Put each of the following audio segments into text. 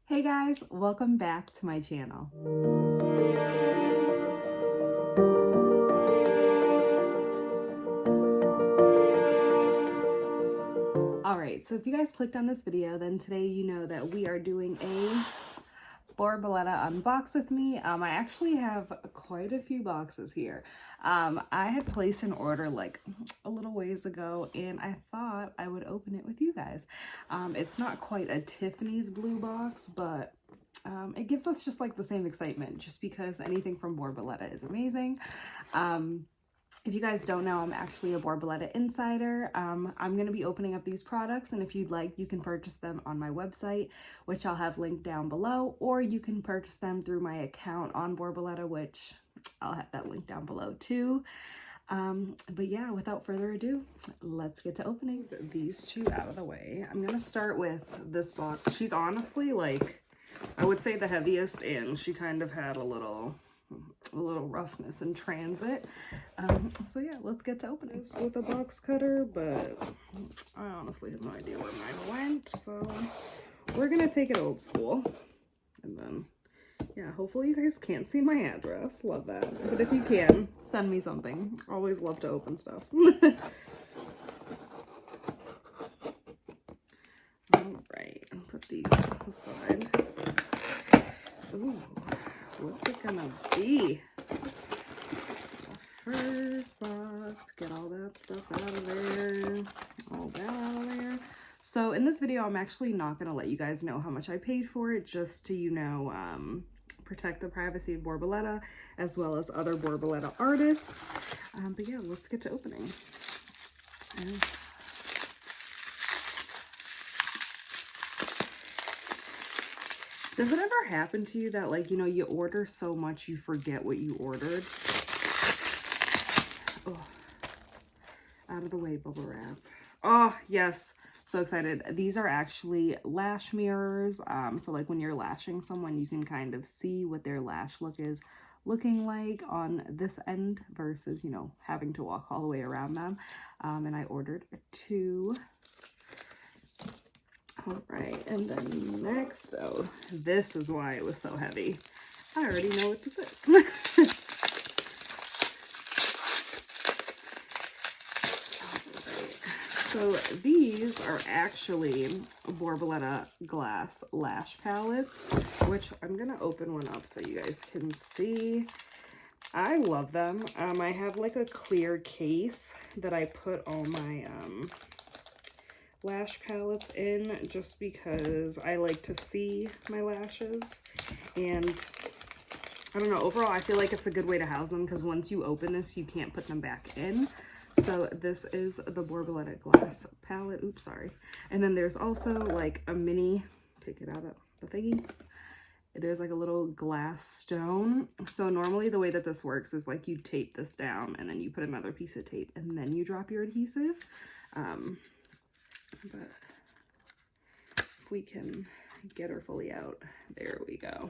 Hey guys, welcome back to my channel. Alright, so if you guys clicked on this video, then today you know that we are doing a Borboleta Unbox with me. I actually have quite a few boxes here. I had placed an order like a little ways ago and I thought I would open it with you guys. It's not quite a Tiffany's blue box, but it gives us just like the same excitement just because anything from Borboleta is amazing. If you guys don't know, I'm actually a Borboleta insider. I'm going to be opening up these products, and if you'd like, you can purchase them on my website, which I'll have linked down below, or you can purchase them through my account on Borboleta, which I'll have that link down below too. But yeah, without further ado, let's get to opening these two out of the way. I'm going to start with this box. She's honestly like, I would say the heaviest, and she kind of had a little roughness in transit. So yeah, let's get to opening this with a box cutter, but I honestly have no idea where mine went, so we're gonna take it old school. And then yeah, hopefully you guys can't see my address. Love that. But if you can, send me something. Always love to open stuff. All right, put these aside. Ooh, what's it gonna be? The first box, get all that stuff out of there, all that out of there. So in this video, I'm actually not gonna let you guys know how much I paid for it, just to, you know, protect the privacy of Borboleta, as well as other Borboleta artists. But yeah, let's get to opening. Does it ever happen to you that, like, you know, you order so much you forget what you ordered? Oh, out of the way, bubble wrap. Oh, yes. So excited. These are actually lash mirrors. So like when you're lashing someone, you can kind of see what their lash look is looking like on this end versus, you know, having to walk all the way around them. And I ordered 2. All right, and then next, oh, this is why it was so heavy. I already know what this is. All right. So these are actually Borboleta glass lash palettes, which I'm gonna open one up so you guys can see. I love them. I have like a clear case that I put all my lash palettes in, just because I like to see my lashes, and I don't know, overall I feel like it's a good way to house them, because once you open this you can't put them back in. So this is the Borboleta glass palette. Oops, sorry. And then there's also like a mini, take it out of the thingy, there's like a little glass stone. So normally the way that this works is like you tape this down and then you put another piece of tape and then you drop your adhesive. But if we can get her fully out, there we go.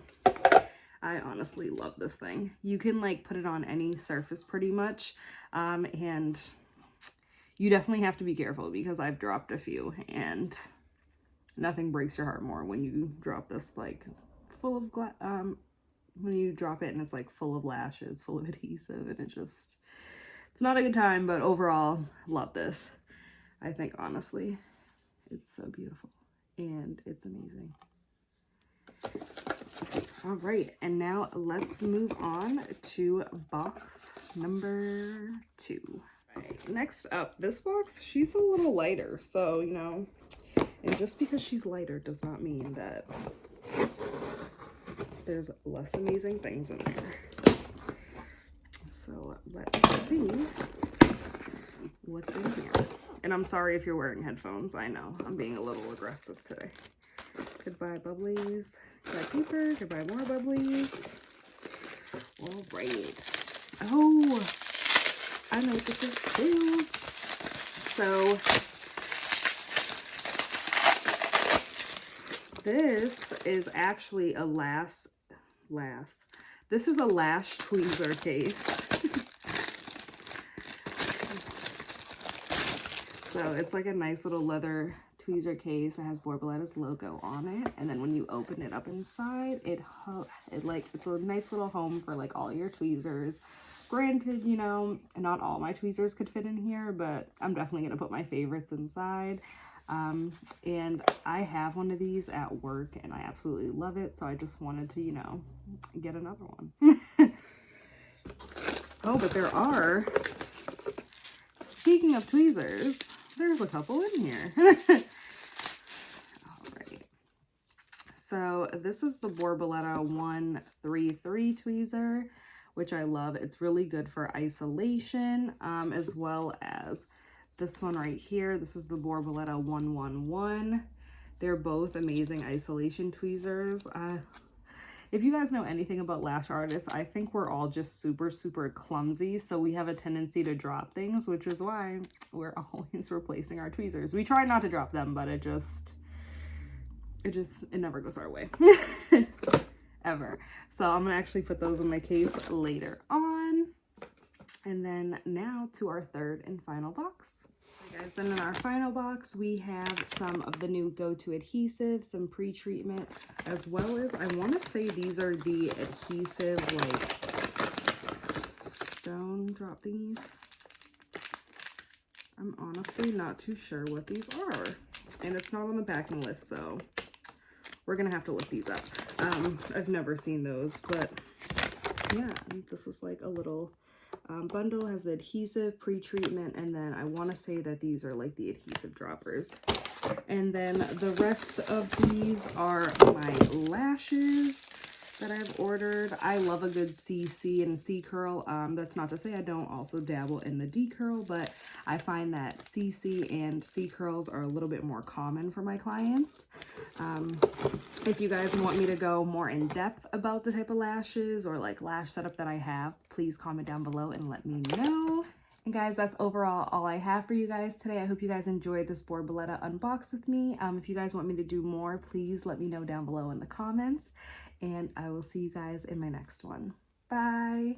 I honestly love this thing. You can like put it on any surface pretty much, and you definitely have to be careful, because I've dropped a few, and nothing breaks your heart more when you drop this like full of glass, when you drop it and it's like full of lashes, full of adhesive, and it's not a good time. But overall, love this. I think honestly it's so beautiful and it's amazing. All right, and now let's move on to box number 2. All right, next up, this box, she's a little lighter, so, you know, and just because she's lighter does not mean that there's less amazing things in there. So let's see what's in here. And I'm sorry if you're wearing headphones. I know I'm being a little aggressive today. Goodbye bubblies. Goodbye paper. Goodbye more bubblies. All right. Oh, I know what this is too. So this is actually a this is a lash tweezer case. So it's like a nice little leather tweezer case. It has Borboletta's logo on it, and then when you open it up inside, it's a nice little home for like all your tweezers. Granted, you know, not all my tweezers could fit in here, but I'm definitely gonna put my favorites inside. And I have one of these at work and I absolutely love it, so I just wanted to, you know, get another one. Oh, but there are, speaking of tweezers, there's a couple in here. All right. So this is the Borboleta 133 tweezer, which I love. It's really good for isolation, as well as this one right here. This is the Borboleta 111. They're both amazing isolation tweezers. If you guys know anything about lash artists, I think we're all just super, super clumsy. So we have a tendency to drop things, which is why we're always replacing our tweezers. We try not to drop them, but it never goes our way. Ever. So I'm gonna actually put those in my case later on. And then now to our third and final box. Okay guys, then in our final box, we have some of the new go-to adhesives, some pre-treatment, as well as, I wanna say these are the adhesive, like, stone drop thingies. I'm honestly not too sure what these are. And it's not on the packing list, so we're gonna have to look these up. I've never seen those, but yeah, this is like a little bundle, has the adhesive, pre-treatment, and then I want to say that these are like the adhesive droppers. And then the rest of these are my lashes that I've ordered. I love a good CC and C curl. That's not to say I don't also dabble in the D curl, but I find that CC and C curls are a little bit more common for my clients. If you guys want me to go more in depth about the type of lashes or like lash setup that I have, please comment down below and let me know. And guys, that's overall all I have for you guys today. I hope you guys enjoyed this Borboleta unbox with me. If you guys want me to do more, please let me know down below in the comments. And I will see you guys in my next one. Bye!